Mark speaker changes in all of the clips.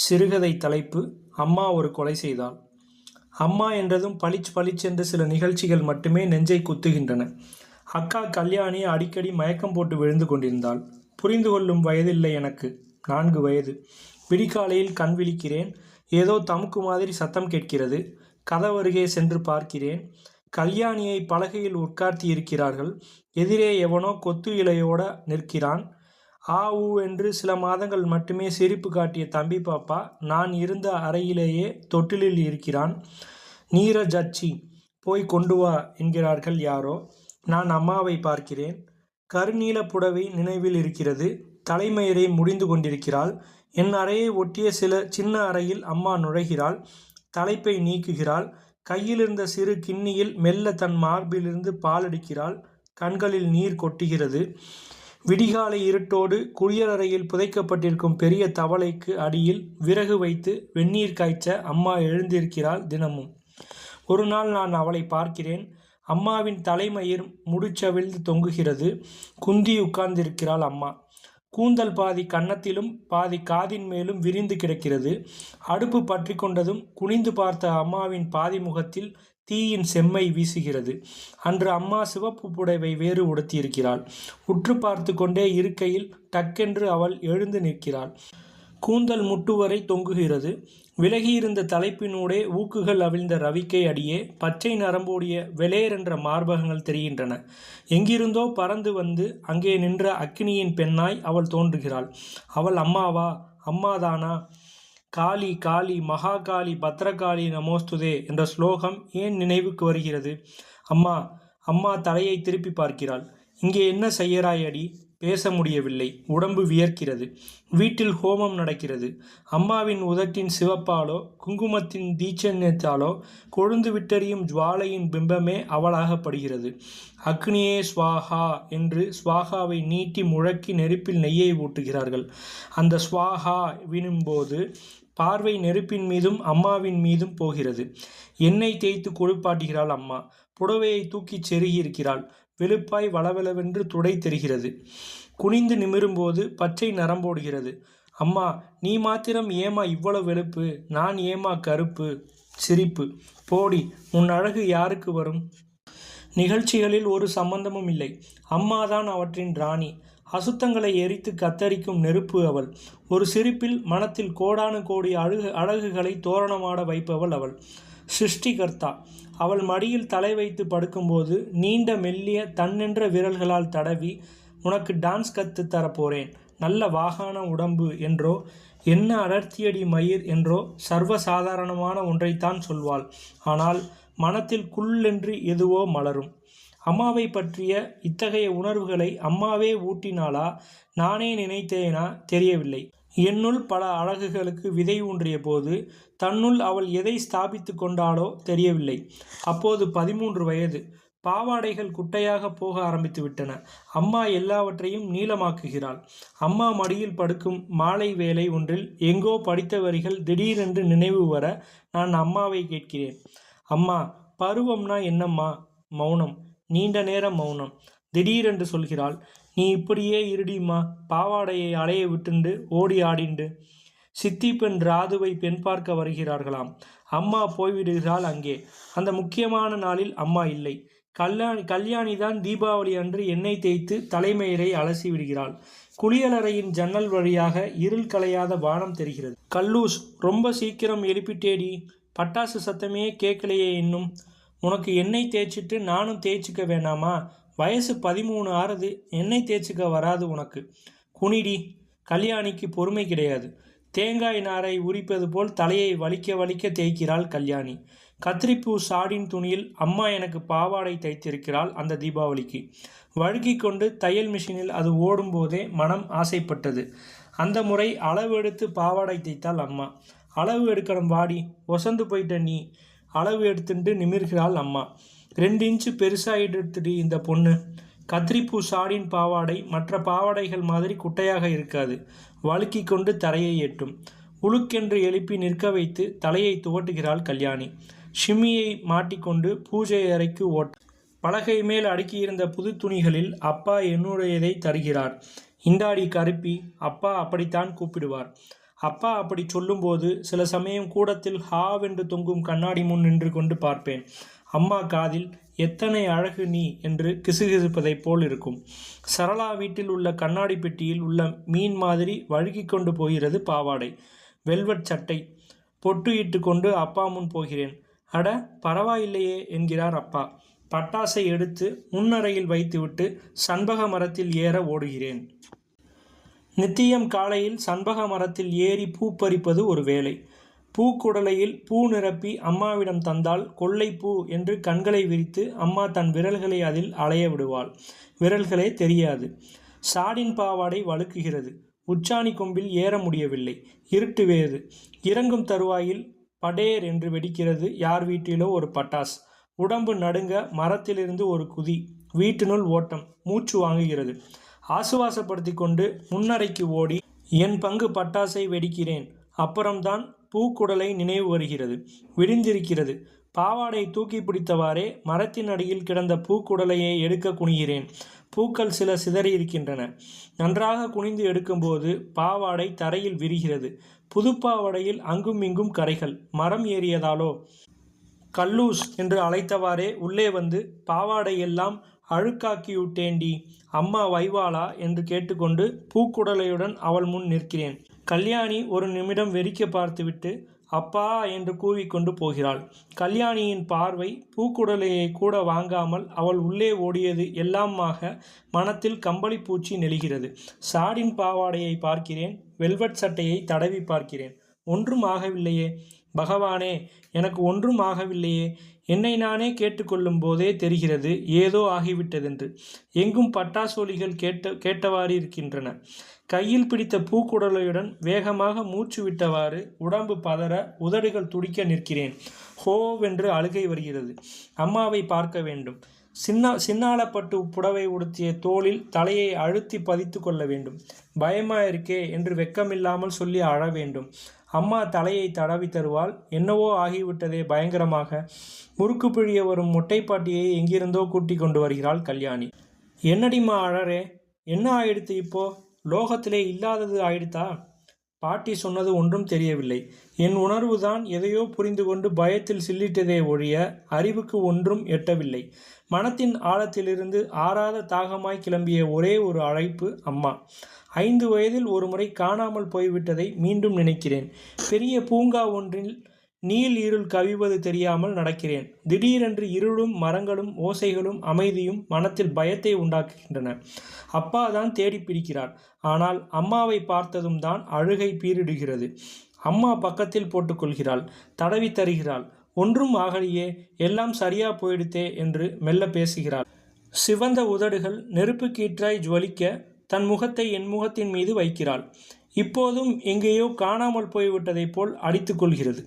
Speaker 1: சிறுகதை தலைப்பு அம்மா ஒரு கொலை செய்தாள். அம்மா என்றதும் பளிச்சென்று சில நிகழ்ச்சிகள் மட்டுமே நெஞ்சை குத்துகின்றன. அக்கா கல்யாணி அடிக்கடி மயக்கம் போட்டு விழுந்து கொண்டிருந்தாள். புரிந்து கொள்ளும் வயதில்லை எனக்கு. 4 வயது. விடிகாலையில் கண் விழிக்கிறேன். ஏதோ தமுக்கு மாதிரி சத்தம் கேட்கிறது. கதவருகே சென்று பார்க்கிறேன். கல்யாணியை பலகையில் உட்கார்த்தி இருக்கிறார்கள். எதிரே எவனோ கொத்து இலையோட நிற்கிறான். ஆ ஊ என்று சில மாதங்கள் மட்டுமே சிரிப்பு காட்டிய தம்பி பாப்பா நான் இருந்த அறையிலேயே தொட்டிலில் இருக்கிறான். நீரஜச்சி போய் கொண்டு வா என்கிறார்கள் யாரோ. நான் அம்மாவை பார்க்கிறேன். கருநீல புடவை நினைவில் இருக்கிறது. தலைமயிரை முடிந்து கொண்டிருக்கிறாள். என் அறையை ஒட்டிய சின்ன அறையில் அம்மா நுழைகிறாள். தலைப்பை நீக்குகிறாள். கையிலிருந்த சிறு கிண்ணியில் மெல்ல தன் மார்பிலிருந்து பால் எடுக்கிறாள். கண்களில் நீர் கொட்டுகிறது. விடிகாலை இருட்டோடு குளியலறையில் புதைக்கப்பட்டிருக்கும் பெரிய தவளைக்கு அடியில் விறகு வைத்து வெந்நீர் காய்ச்ச அம்மா எழுந்திருக்கிறாள் தினமும். ஒரு நாள் நான் அவளை பார்க்கிறேன். அம்மாவின் தலைமயிர் முடிச்சவிழ்ந்து தொங்குகிறது. குந்தி உட்கார்ந்திருக்கிறாள் அம்மா. கூந்தல் பாதி கன்னத்திலும் பாதி காதின் மேலும் விரிந்து கிடக்கிறது. அடுப்பு பற்றி கொண்டதும் குனிந்து பார்த்த அம்மாவின் பாதி முகத்தில் தீயின் செம்மை வீசுகிறது. அன்று அம்மா சிவப்பு புடவை வேறு உடுத்தியிருக்கிறாள். உற்று பார்த்து கொண்டே இருக்கையில் டக்கென்று அவள் எழுந்து நிற்கிறாள். கூந்தல் முட்டுவரை தொங்குகிறது. விலகியிருந்த தலைப்பினூடே ஊக்குகள் அவிழ்ந்த ரவிக்கை அடியே பச்சை நரம்போடிய வெளேரென்ற மார்பகங்கள் தெரிகின்றன. எங்கிருந்தோ பறந்து வந்து அங்கே நின்ற அக்கினியின் பெண்ணாய் அவள் தோன்றுகிறாள். அவள் அம்மாவா? அம்மாதானா? காளி காளி மகாகாளி பத்ரகாளி நமோஸ்துதே என்ற ஸ்லோகம் ஏன் நினைவுக்கு வருகிறது? அம்மா அம்மா தலையை திருப்பி பார்க்கிறாள். இங்கே என்ன செய்யறாய் அடி? பேச முடியவில்லை. உடம்பு வியர்க்கிறது. வீட்டில் ஹோமம் நடக்கிறது. அம்மாவின் உதட்டின் சிவப்பாலோ குங்குமத்தின் தீட்சண்யத்தாலோ கொழுந்து விட்டெறியும் ஜுவாலையின் பிம்பமே அவளாகப்படுகிறது. அக்னியே ஸ்வாஹா என்று ஸ்வாகாவை நீட்டி முழக்கி நெருப்பில் நெய்யை ஊட்டுகிறார்கள். அந்த ஸ்வாஹா வினும்போது பார்வை நெருப்பின் மீதும் அம்மாவின் மீதும் போகிறது. எண்ணெய் தேய்த்து குளிப்பாட்டுகிறாள் அம்மா. புடவையை தூக்கிச் செருகியிருக்கிறாள். வெளுப்பாய் வளவளவென்று துடை தெரிகிறது. குனிந்து நிமிரும்போது பச்சை நரம்போடுகிறது. அம்மா நீ மாத்திரம் ஏமா இவ்வளவு வெளுப்பு? நான் ஏமா கருப்பு? சிரிப்பு. போடி, உன் அழகு யாருக்கு வரும்? நிகழ்ச்சிகளில் ஒரு சம்பந்தமும் இல்லை. அம்மாதான் அவற்றின் ராணி. அசுத்தங்களை எரித்து கத்தரிக்கும் நெருப்பு அவள். ஒரு சிரிப்பில் மனத்தில் கோடானு கோடி அழகுகளை தோரணமாட வைப்பவள் அவள். சிருஷ்டிகர்த்தா. அவள் மடியில் தலை வைத்து படுக்கும்போது நீண்ட மெல்லிய தன்னென்ற விரல்களால் தடவி உனக்கு டான்ஸ் கற்று தரப்போறேன், நல்ல வாகான உடம்பு என்றோ என்ன அடர்த்தியடி மயிர் என்றோ சர்வசாதாரணமான ஒன்றைத்தான் சொல்வாள். ஆனால் மனத்தில் குள்ளென்று எதுவோ மலரும். அம்மாவை பற்றிய இத்தகைய உணர்வுகளை அம்மாவே ஊட்டினாளா, நானே நினைத்தேனா தெரியவில்லை. என்னுள் பல அழகுகளுக்கு விதை ஊன்றிய போது தன்னுள் அவள் எதை ஸ்தாபித்து கொண்டாளோ தெரியவில்லை. அப்போது 13 வயது. பாவாடைகள் குட்டையாக போக ஆரம்பித்து விட்டன. அம்மா எல்லாவற்றையும் நீளமாக்குகிறாள். அம்மா மடியில் படுக்கும் மாலை வேளை ஒன்றில் எங்கோ படித்த வரிகள் திடீரென்று நினைவு வர நான் அம்மாவை கேட்கிறேன். அம்மா, பருவம்னா என்னம்மா? மௌனம். நீண்ட நேரம் மௌனம். திடீரென்று சொல்கிறாள், நீ இப்படியே இருடிம்மா, பாவாடையை அலைய விட்டுண்டு ஓடி ஆடிண்டு. சித்தி பெண் ராதுவை பெண் பார்க்க வருகிறார்களாம். அம்மா போய்விடுகிறாள் அங்கே. அந்த முக்கியமான நாளில் அம்மா இல்லை. கல்யாணிதான் தீபாவளி அன்று எண்ணெய் தேய்த்து தலைமயிரை அலசி விடுகிறாள். குளியலறையின் ஜன்னல் வழியாக இருள் கலையாத வானம் தெரிகிறது. கல்லூஸ், ரொம்ப சீக்கிரம் எழுப்பிட்டேடி. பட்டாசு சத்தமே கேட்கலையே இன்னும். உனக்கு எண்ணெய் தேய்ச்சிட்டு நானும் தேய்ச்சிக்க வேணாமா? வயசு 13 ஆறுது. எண்ணெய் தேய்ச்சிக்க வராது உனக்கு. குனிடி. கல்யாணிக்கு பொறுமை கிடையாது. தேங்காய் நாரை உரிப்பது போல் தலையை வலிக்க தேய்க்கிறாள் கல்யாணி. கத்திரிப்பூ சாடின் துணியில் அம்மா எனக்கு பாவாடை தைத்திருக்கிறாள் அந்த தீபாவளிக்கு. வழுக்கி கொண்டு தையல் மிஷினில் அது ஓடும்போதே மனம் ஆசைப்பட்டது. அந்த முறை அளவு எடுத்து பாவாடை தைத்தாள் அம்மா. அளவு எடுக்கணும் வாடி, ஒசந்து போயிட்ட நீ. அளவு எடுத்துட்டு நிமிர்கிறாள் அம்மா. 2 இன்ச்சு பெருசாகிடுத்துடி இந்த பொண்ணு. கத்திரிப்பூ சாடின் பாவாடை மற்ற பாவாடைகள் மாதிரி குட்டையாக இருக்காது. வழுக்கி கொண்டு தரையை எட்டும். உழுக்கென்று எழுப்பி நிற்க வைத்து தலையை துவட்டுகிறாள் கல்யாணி. ஷிம்மியை மாட்டிக்கொண்டு பூஜை அறைக்கு பலகை மேல் அடுக்கியிருந்த புது துணிகளில் அப்பா என்னுடையதை தருகிறார். இந்தாடி கருப்பி. அப்பா அப்படித்தான் கூப்பிடுவார். அப்பா அப்படி சொல்லும்போது சில சமயம் கூடத்தில் ஹாவென்று தொங்கும் கண்ணாடி முன் நின்று கொண்டு பார்ப்பேன். அம்மா காதில் எத்தனை அழகு நீ என்று கிசுகிசுப்பதைப் போல் இருக்கும். சரளா வீட்டில் உள்ள கண்ணாடி பெட்டியில் உள்ள மீன் மாதிரி வழுகி கொண்டு போகிறது பாவாடை, வெல்வெட் சட்டை. பொட்டு இட்டு கொண்டு அப்பா முன் போகிறேன். அட பரவாயில்லையே என்கிறார் அப்பா. பட்டாசை எடுத்து முன்னறையில் வைத்துவிட்டு சண்பக மரத்தில் ஏற ஓடுகிறேன். நித்தியம் காலையில் சண்பக மரத்தில் ஏறி பூ பறிப்பது ஒரு வேலை. பூக்குடலையில் பூ நிரப்பி அம்மாவிடம் தந்தால் கொள்ளைப்பூ என்று கண்களை விரித்து அம்மா தன் விரல்களை அதில் அலைய விடுவாள். விரல்களே தெரியாது. சாடின் பாவாடை வழுக்குகிறது. உச்சாணி கொம்பில் ஏற முடியவில்லை. இருட்டு வேறு. இறங்கும் தருவாயில் படேர் என்று வெடிக்கிறது யார் வீட்டிலோ ஒரு பட்டாஸ். உடம்பு நடுங்க மரத்திலிருந்து ஒரு குதி. வீட்டினுள் ஓட்டம். மூச்சு வாங்குகிறது. ஆசுவாசப்படுத்தி கொண்டு முன்னறைக்கு ஓடி என் பங்கு பட்டாசை வெடிக்கிறேன். அப்புறம்தான் பூக்குடலை நினைவு வருகிறது. விடிந்திருக்கிறது. பாவாடை தூக்கி பிடித்தவாறே மரத்தின் அடியில் கிடந்த பூக்குடலையை எடுக்க குனிகிறேன். பூக்கள் சில சிதறியிருக்கின்றன. நன்றாக குனிந்து எடுக்கும்போது பாவாடை தரையில் விரிகிறது. புதுப்பாவாடையில் அங்கும் இங்கும் கரைகள். மரம் ஏறியதாலோ? கல்லூஸ் என்று அழைத்தவாறே உள்ளே வந்து பாவாடையெல்லாம் அழுக்காக்கிவிட்டேண்டி, அம்மா வைவாளா என்று கேட்டுக்கொண்டு பூக்குடலையுடன் அவள் முன் நிற்கிறேன். கல்யாணி ஒரு நிமிடம் வெறிக்க பார்த்துவிட்டு அப்பா என்று கூவிக்கொண்டு போகிறாள். கல்யாணியின் பார்வை பூக்குடலையை கூட வாங்காமல் அவள் உள்ளே ஓடியது எல்லாமாக மனத்தில் கம்பளி பூச்சி நெளிகிறது. சாடின் பாவாடையை பார்க்கிறேன். வெல்வெட் சட்டையை தடவி பார்க்கிறேன். ஒன்றும் ஆகவில்லையே. பகவானே, எனக்கு ஒன்றும் ஆகவில்லையே. என்னை நானே கேட்டுக்கொள்ளும் போதே தெரிகிறது ஏதோ ஆகிவிட்டதென்று. எங்கும் பட்டாசொலிகள் கேட்டவாறு இருக்கின்றன. கையில் பிடித்த பூக்குடலையுடன் வேகமாக மூச்சு விட்டவாறு உடம்பு பதற உதடுகள் துடிக்க நிற்கிறேன். ஹோவென்று அழுகை வருகிறது. அம்மாவை பார்க்க வேண்டும். சின்னாளப்பட்டு புடவை உடுத்திய தோளில் தலையை அழுத்தி பதித்து கொள்ள வேண்டும். பயமாயிருக்கே என்று வெக்கமில்லாமல் சொல்லி அழ வேண்டும். அம்மா தலையை தடவி தருவாள். என்னவோ ஆகிவிட்டதே பயங்கரமாக. முறுக்கு பிழிய வரும் மொட்டைப்பாட்டியை எங்கிருந்தோ கூட்டி கொண்டு வருகிறாள் கல்யாணி. என்னடிம்மா அழறே? என்ன ஆயிடுத்து இப்போ? லோகத்திலே இல்லாதது ஆயிடுத்தா? பாட்டி சொன்னது ஒன்றும் தெரியவில்லை. என் உணர்வுதான் எதையோ புரிந்து கொண்டு பயத்தில் சில்லிட்டதே ஒழிய அறிவுக்கு ஒன்றும் எட்டவில்லை. மனத்தின் ஆழத்திலிருந்து ஆறாத தாகமாய் கிளம்பிய ஒரே ஒரு அழைப்பு அம்மா. 5 வயதில் ஒரு முறை காணாமல் போய்விட்டதை மீண்டும் நினைக்கிறேன். பெரிய பூங்கா ஒன்றில் நீல் இருள் கவிவது தெரியாமல் நடக்கிறேன். திடீரென்று இருளும் மரங்களும் ஓசைகளும் அமைதியும் மனத்தில் பயத்தை உண்டாக்குகின்றன. அப்பா தான் தேடி பிடிக்கிறார். ஆனால் அம்மாவை பார்த்ததும் தான் அழுகை பீரிடுகிறது. அம்மா பக்கத்தில் போட்டுக்கொள்கிறாள். தடவி தருகிறாள். ஒன்றும் ஆகலையே, எல்லாம் சரியா போயிடுத்தே என்று மெல்ல பேசுகிறாள். சிவந்த உதடுகள் நெருப்பு கீற்றாய் ஜுவலிக்க தன் முகத்தை என் முகத்தின் மீது வைக்கிறாள். இப்போதும் எங்கேயோ காணாமல் போய்விட்டதைப் போல் அடித்து கொள்கிறது.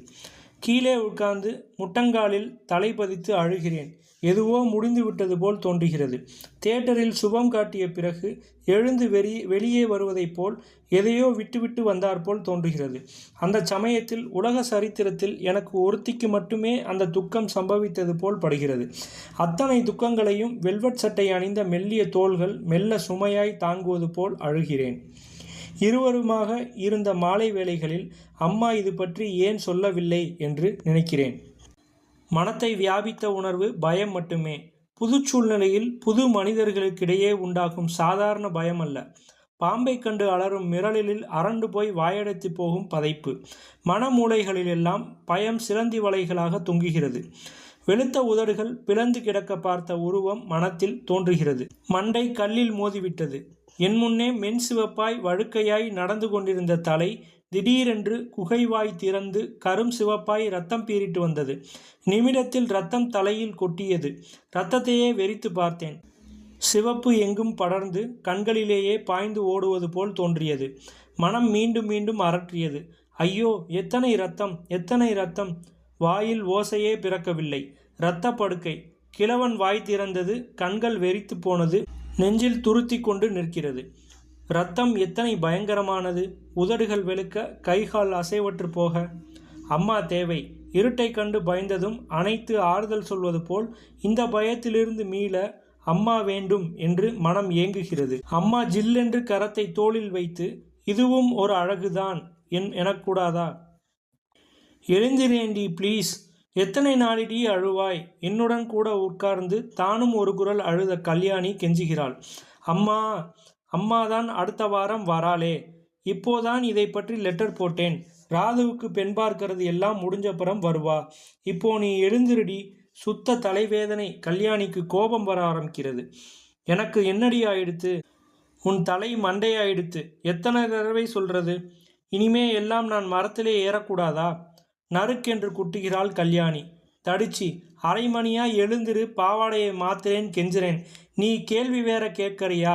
Speaker 1: கீழே உட்கார்ந்து முட்டங்காலில் தலை பதித்து அழுகிறேன். எதுவோ முடிந்து விட்டது போல் தோன்றுகிறது. தியேட்டரில் சுபம் காட்டிய பிறகு எழுந்து வெளியே வருவதைப் போல் எதையோ விட்டுவிட்டு வந்தாற்போல் தோன்றுகிறது. அந்த சமயத்தில் உலக சரித்திரத்தில் எனக்கு ஒருத்திக்கு மட்டுமே அந்த துக்கம் சம்பவித்தது போல் படுகிறது. அத்தனை துக்கங்களையும் வெல்வெட் சட்டை அணிந்த மெல்லிய தோள்கள் மெல்ல சுமையாய் தாங்குவது போல் அழுகிறேன். இருவருமாக இருந்த மாலை வேளைகளில் அம்மா இது பற்றி ஏன் சொல்லவில்லை என்று நினைக்கிறேன். மனத்தை வியாபித்த உணர்வு பயம் மட்டுமே. புது சூழ்நிலையில் புது மனிதர்களுக்கிடையே உண்டாகும் சாதாரண பயம் அல்ல. பாம்பை கண்டு அலறும் மிரளில் அரண்டு போய் வாயடைத்து போகும் பதைப்பு. மனமூளைகளிலெல்லாம் பயம் சிலந்தி வலைகளாக தொங்குகிறது. வெளுத்த உதடுகள் பிளந்து கிடக்க பார்த்த உருவம் மனத்தில் தோன்றுகிறது. மண்டை கல்லில் மோதிவிட்டது. என் முன்னே மென் சிவப்பாய் வழுக்கையாய் நடந்து கொண்டிருந்த தலை திடீரென்று குகைவாய் திறந்து கரும் சிவப்பாய் ரத்தம் பீறிட்டு வந்தது. நிமிடத்தில் ரத்தம் தலையில் கொட்டியது. இரத்தத்தையே வெறித்து பார்த்தேன். சிவப்பு எங்கும் படர்ந்து கண்களிலேயே பாய்ந்து ஓடுவது போல் தோன்றியது. மனம் மீண்டும் மீண்டும் அரற்றியது. ஐயோ, எத்தனை இரத்தம், எத்தனை இரத்தம்! வாயில் ஓசையே பிறக்கவில்லை. இரத்த படுக்கை. கிழவன் வாய் திறந்தது. கண்கள் வெறித்து போனது. நெஞ்சில் துருத்தி கொண்டு நிற்கிறது. இரத்தம் எத்தனை பயங்கரமானது! உதடுகள் வெளுக்க, கைகால் அசைவற்று போக. அம்மா தேவை. இருட்டை கண்டு பயந்ததும் அனைத்து ஆறுதல் சொல்வது போல் இந்த பயத்திலிருந்து மீள அம்மா வேண்டும் என்று மனம் ஏங்குகிறது. அம்மா ஜில்லென்று கரத்தை தோளில் வைத்து இதுவும் ஒரு அழகுதான் எனக்கூடாதா? எழுந்திரேண்டி ப்ளீஸ். எத்தனை நாளிடி அழுவாய்? என்னுடன் கூட உட்கார்ந்து தானும் ஒரு குரல் அழுத கல்யாணி கெஞ்சுகிறாள். அம்மா, அம்மாதான் அடுத்த வாரம் வராளே. இப்போதான் இதை பற்றி லெட்டர் போட்டேன். ராதுவுக்கு பெண் பார்க்கறது எல்லாம் முடிஞ்சப்புறம் வருவா. இப்போ நீ எழுந்திருடி. சுத்த தலைவேதனை. கல்யாணிக்கு கோபம் வர ஆரம்பிக்கிறது. எனக்கு என்னடி ஆயிடுத்து? உன் தலை மண்டையாயிடுத்து. எத்தனை தடவை சொல்றது? இனிமே எல்லாம் நான் மரத்திலே ஏறக்கூடாதா? நறுக்கென்று குட்டுகிறாள் கல்யாணி. தடிச்சி, அரை மணியா எழுந்திரு, பாவாடையை மாத்துறேன் கெஞ்சுறேன். நீ கேள்வி வேற கேட்கறியா?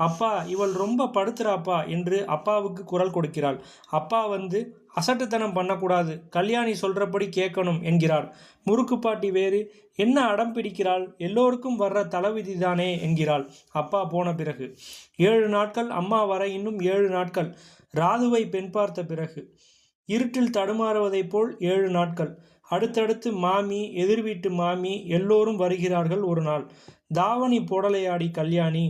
Speaker 1: அப்பா, இவள் ரொம்ப படுத்துறாப்பா என்று அப்பாவுக்கு குரல் கொடுக்கிறாள். அப்பா வந்து, அசட்டுத்தனம் பண்ணக்கூடாது, கல்யாணி சொல்றபடி கேட்கணும் என்கிறார். முறுக்கு பாட்டி வேறு, என்ன அடம் பிடிக்கிறாள்? எல்லோருக்கும் வர்ற தலைவிதிதானே என்கிறாள். அப்பா போன பிறகு 7 நாட்கள். அம்மா வர இன்னும் 7 நாட்கள். ராதுவை பெண் பார்த்த பிறகு இருட்டில் தடுமாறுவதைப் போல் 7 நாட்கள். அடுத்தடுத்து மாமி, எதிர் வீட்டு மாமி எல்லோரும் வருகிறார்கள். ஒரு நாள் தாவணி போடலையாடி கல்யாணி.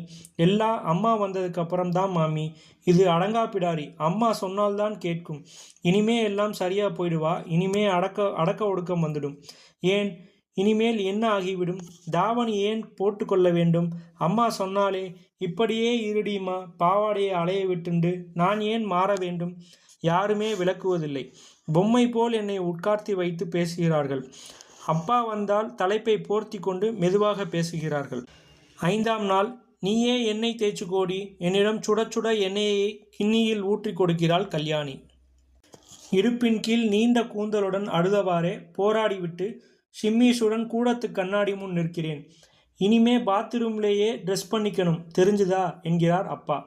Speaker 1: எல்லாம் அம்மா வந்ததுக்கு அப்புறம்தான் மாமி. இது அடங்காப்பிடாரி. அம்மா சொன்னால்தான் கேட்கும். இனிமே எல்லாம் சரியா போயிடுவா. இனிமே அடக்க ஒடுக்கம் வந்துடும். ஏன், இனிமேல் என்ன ஆகிவிடும்? தாவணி ஏன் போட்டுக்கொள்ள வேண்டும்? அம்மா சொன்னாலே. இப்படியே இருடிமா, பாவாடையை அலைய விட்டுண்டு நான் ஏன் மாற வேண்டும்? யாருமே விளக்குவதில்லை. பொம்மை போல் என்னை உட்கார்த்தி வைத்து பேசுகிறார்கள். அப்பா வந்தால் தலைப்பை போர்த்தி கொண்டு மெதுவாக பேசுகிறார்கள். 5ஆம் நாள், நீயே எண்ணெய் தேய்ச்சுக்கோடி. என்னிடம் சுட சுட எண்ணெயை கிண்ணியில் ஊற்றி கொடுக்கிறாள் கல்யாணி. இடுப்பின் கீழ் நீண்ட கூந்தலுடன் அழுதவாறே போராடிவிட்டு சிம்மீஷுடன் கூடத்து கண்ணாடி முன் நிற்கிறேன். இனிமே பாத்ரூம்லேயே ட்ரெஸ் பண்ணிக்கணும், தெரிஞ்சுதா என்கிறார் அப்பா.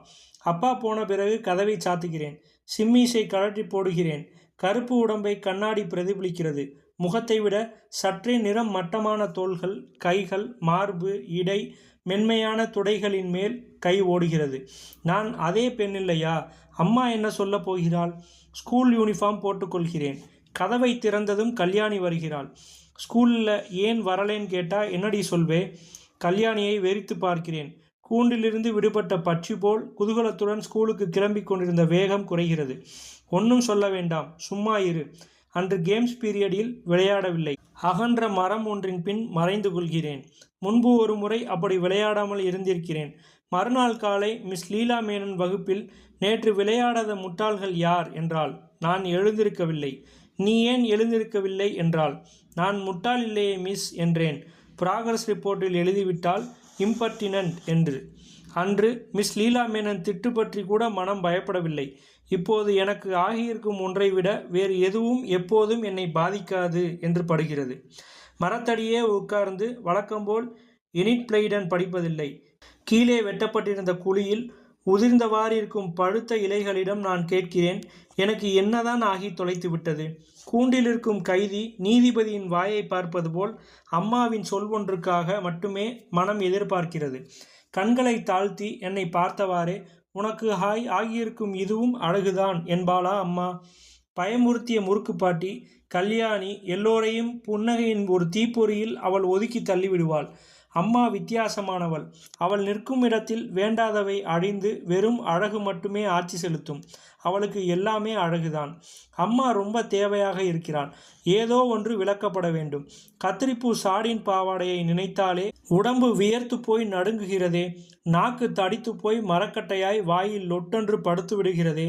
Speaker 1: அப்பா போன பிறகு கதவை சாத்துகிறேன். சிம்மீஷை கழற்றி போடுகிறேன். கருப்பு உடம்பை கண்ணாடி பிரதிபலிக்கிறது. முகத்தை விட சற்றே நிறம் மட்டமான தோள்கள், கைகள், மார்பு, இடை, மென்மையான துடைகளின் மேல் கை ஓடுகிறது. நான் அதே பெண்ணில்லையா? அம்மா என்ன சொல்ல போகிறாள்? ஸ்கூல் யூனிஃபார்ம் போட்டுக்கொள்கிறேன். கதவை திறந்ததும் கல்யாணி வருகிறாள். ஸ்கூலில் ஏன் வரலேன்னு கேட்டால் என்னடி சொல்வே? கல்யாணியை வெறித்து பார்க்கிறேன். கூண்டிலிருந்து விடுபட்ட பட்சி போல் குதூகலத்துடன் ஸ்கூலுக்கு கிளம்பி கொண்டிருந்த வேகம் குறைகிறது. ஒன்றும் சொல்ல வேண்டாம், சும்மா இரு. அன்று கேம்ஸ் பீரியடில் விளையாடவில்லை. அகன்ற மரம் ஒன்றின் பின் மறைந்து கொள்கிறேன். முன்பு ஒரு முறை அப்படி விளையாடாமல் இருந்திருக்கிறேன். மறுநாள் காலை மிஸ் லீலா மேனன் வகுப்பில், நேற்று விளையாடாத முட்டாள்கள் யார் என்றாள். நான் எழுந்திருக்கவில்லை. நீ ஏன் எழுந்திருக்கவில்லை என்றாள். நான் முட்டாள் இல்லையே மிஸ் என்றேன். ப்ராக்ரஸ் ரிப்போர்ட்டில் எழுதிவிட்டால் இம்பர்டினன்ட் என்று. அன்று மிஸ் லீலா மேனன் திட்டு பற்றி கூட மனம் பயப்படவில்லை. இப்போது எனக்கு ஆகியிருக்கும் ஒன்றை விட வேறு எதுவும் எப்போதும் என்னை பாதிக்காது என்று படுகிறது. மரத்தடியே உட்கார்ந்து வழக்கம்போல் எனிட் பிளைடன் படிப்பதில்லை. கீழே வெட்டப்பட்டிருந்த குழியில் உதிர்ந்தவாறிருக்கும் பழுத்த இலைகளிடம் நான் கேட்கிறேன், எனக்கு என்னதான் ஆகி தொலைத்து விட்டது? கூண்டிலிருக்கும் கைதி நீதிபதியின் வாயை பார்ப்பது போல் அம்மாவின் சொல் ஒன்றுக்காக மட்டுமே மனம் எதிர்பார்க்கிறது. கண்களை தாழ்த்தி என்னை பார்த்தவாறே, உனக்கு ஆகியிருக்கும் இதுவும் அழகுதான் என்பாளா அம்மா? பயமுறுத்திய முறுக்கு பாட்டி கல்யாணி எல்லோரையும் புன்னகையின் ஒரு தீப்பொறியில் அவள் ஒதுக்கி தள்ளிவிடுவாள். அம்மா வித்தியாசமானவள். அவள் நிற்கும் இடத்தில் வேண்டாதவை அழிந்து வெறும் அழகு மட்டுமே ஆட்சி செலுத்தும். அவளுக்கு எல்லாமே அழகுதான். அம்மா ரொம்ப தேவையாக இருக்கிறாள். ஏதோ ஒன்று விளக்கப்பட வேண்டும். கத்திரிப்பூ சாடின் பாவாடையை நினைத்தாலே உடம்பு வியர்த்து போய் நடுங்குகிறதே. நாக்கு தடித்து போய் மரக்கட்டையாய் வாயில் லொட்டென்று படுத்து விடுகிறதே.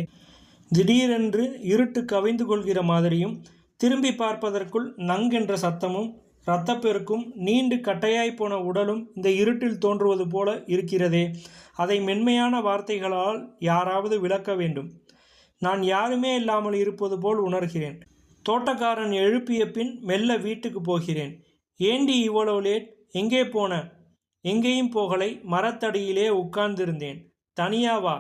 Speaker 1: திடீரென்று இருட்டு கவிந்து கொள்கிற மாதிரியும், திரும்பி பார்ப்பதற்குள் நங்கென்ற சத்தமும், இரத்தப்பெருக்கும், நீண்டு கட்டையாய்ப்போன உடலும் இந்த இருட்டில் தோன்றுவது போல இருக்கிறதே. அதை மென்மையான வார்த்தைகளால் யாராவது விளக்க வேண்டும். நான் யாருமே இல்லாமல் இருப்பது போல் உணர்கிறேன். தோட்டக்காரன் எழுப்பிய பின் மெல்ல வீட்டுக்கு போகிறேன். ஏண்டி இவ்வளவு லேட்? எங்கே போன? எங்கேயும் போகலை. மரத்தடியிலே உட்கார்ந்திருந்தேன். தனியாவா?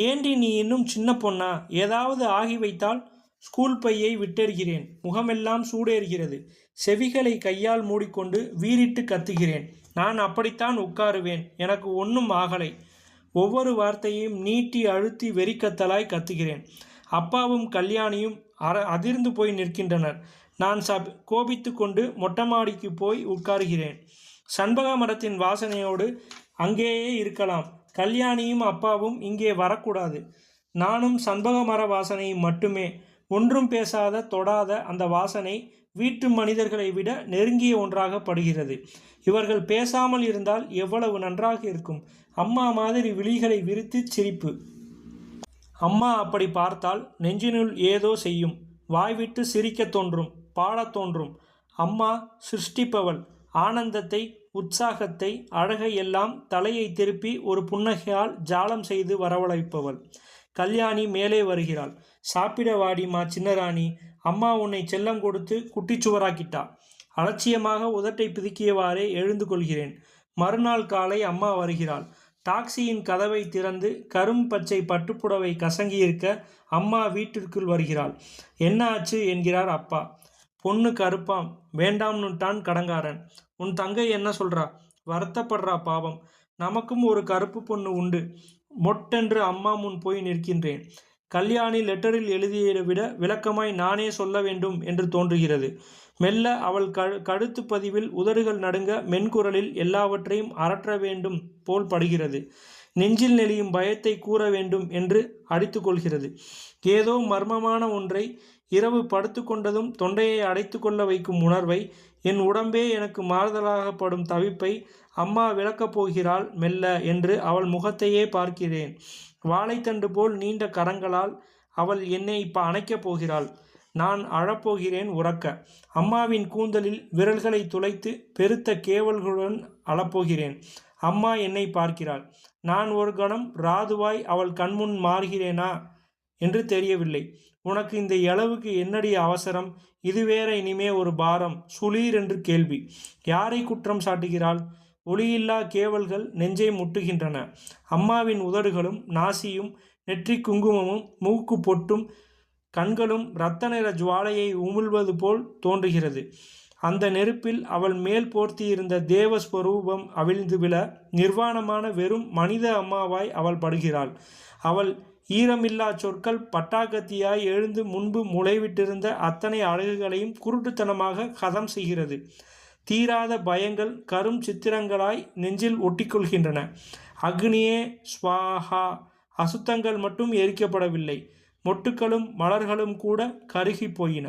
Speaker 1: ஏண்டி நீ இன்னும் சின்ன பொண்ணா? ஏதாவது ஆகி வைத்தால்? ஸ்கூல் பையை விட்டெறிகிறேன். முகமெல்லாம் சூடேறுகிறது. செவிகளை கையால் மூடிக்கொண்டு வீறிட்டு கத்துகிறேன். நான் அப்படித்தான் உட்காருவேன். எனக்கு ஒன்றும் ஆகலை. ஒவ்வொரு வார்த்தையையும் நீட்டி அழுத்தி வெறிக்கத்தலாய் கத்துகிறேன். அப்பாவும் கல்யாணியும் அதிர்ந்து போய் நிற்கின்றனர். நான் கோபித்து கொண்டு மொட்டைமாடிக்கு போய் உட்காருகிறேன். சண்பக மரத்தின் வாசனையோடு அங்கேயே இருக்கலாம். கல்யாணியும் அப்பாவும் இங்கே வரக்கூடாது. நானும் சண்பக மர வாசனை மட்டுமே. ஒன்றும் பேசாத தொடாத அந்த வாசனை வீட்டு மனிதர்களை விட நெருங்கிய ஒன்றாக படுகிறது. இவர்கள் பேசாமல் இருந்தால் எவ்வளவு நன்றாக இருக்கும். அம்மா மாதிரி விழிகளை விரித்து சிரிப்பு. அம்மா அப்படி பார்த்தால் நெஞ்சினுள் ஏதோ செய்யும். வாய்விட்டு சிரிக்கத் தோன்றும், பாடத் தோன்றும். அம்மா சிருஷ்டிப்பவள். ஆனந்தத்தை, உற்சாகத்தை, அழகை எல்லாம் தலையை திருப்பி ஒரு புன்னகையால் ஜாலம் செய்து வரவழைப்பவள். கல்யாணி மேலே வருகிறாள். சாப்பிட வாடிமா சின்னராணி. அம்மா உன்னை செல்லம் கொடுத்து குட்டிச்சுவராக்கிட்டா. அலட்சியமாக உதட்டை பிதுக்கியவாறே எழுந்து கொள்கிறேன். மறுநாள் காலை அம்மா வருகிறாள். டாக்ஸியின் கதவை திறந்து கரும்பச்சை பட்டுப்புடவை கசங்கியிருக்க அம்மா வீட்டிற்குள் வருகிறாள். என்ன ஆச்சு என்கிறார் அப்பா. பொண்ணு கருப்பாம், வேண்டாம்னுட்டான் கடங்காரன். உன் தங்கை என்ன சொல்றா? வருத்தப்படுறா பாவம். நமக்கும் ஒரு கருப்பு பொண்ணு உண்டு. மொட்டென்று அம்மா முன் போய் நிற்கின்றேன். கல்யாணி லெட்டரில் எழுதியதை விட விளக்கமாய் நானே சொல்ல வேண்டும் என்று தோன்றுகிறது. மெல்ல அவள் கழுத்து பதிவில் உதடுகள் நடுங்க மென்குரலில் எல்லாவற்றையும் அரற்ற வேண்டும் போல் படுகிறது. நெஞ்சில் நெளியும் பயத்தை கூற வேண்டும் என்று அடித்து கொள்கிறது. ஏதோ மர்மமான ஒன்றை, இரவு படுத்து கொண்டதும் தொண்டையை அடைத்து கொள்ள வைக்கும் உணர்வை, என் உடம்பே எனக்கு மாறுதலாகப்படும் தவிப்பை அம்மா விளக்கப் போகிறாள் மெல்ல என்று அவள் முகத்தையே பார்க்கிறேன். வாழைத்தண்டு போல் நீண்ட கரங்களால் அவள் என்னை இப்ப அணைக்கப் போகிறாள். நான் அழப்போகிறேன் உறக்க. அம்மாவின் கூந்தலில் விரல்களை துளைத்து பெருத்த கேவல்களுடன் அழப்போகிறேன். அம்மா என்னை பார்க்கிறாள். நான் ஒரு கணம் ராதுவாய் அவள் கண்முன் மாறுகிறேனா என்று தெரியவில்லை. உனக்கு இந்த அளவுக்கு என்னடி அவசரம்? இது வேற இனிமே ஒரு பாரம். சுளீர் என்று கேள்வி. யாரை குற்றம் சாட்டுகிறாள்? ஒளியில்லா கேவல்கள் நெஞ்சை முட்டுகின்றன. அம்மாவின் உதடுகளும் நாசியும் நெற்றி குங்குமமும் மூக்கு பொட்டும் கண்களும் இரத்த நிற ஜுவாலையை உமிழ்வது போல் தோன்றுகிறது. அந்த நெருப்பில் அவள் மேல் போர்த்தியிருந்த தேவஸ்வரூபம் அவிழ்ந்து விழ நிர்வாணமான வெறும் மனித அம்மாவாய் அவள் படுகிறாள். அவள் ஈரமில்லா சொற்கள் பட்டாக்கத்தியாய் எழுந்து முன்பு முளைவிட்டிருந்த அத்தனை அழகுகளையும் குருட்டுத்தனமாக கதம் செய்கிறது. தீராத பயங்கள் கரும் சித்திரங்களாய் நெஞ்சில் ஒட்டிக்கொள்கின்றன. அக்னியே ஸ்வாஹா. அசுத்தங்கள் மட்டும் எரிக்கப்படவில்லை, மொட்டுக்களும் மலர்களும் கூட கருகி போயின.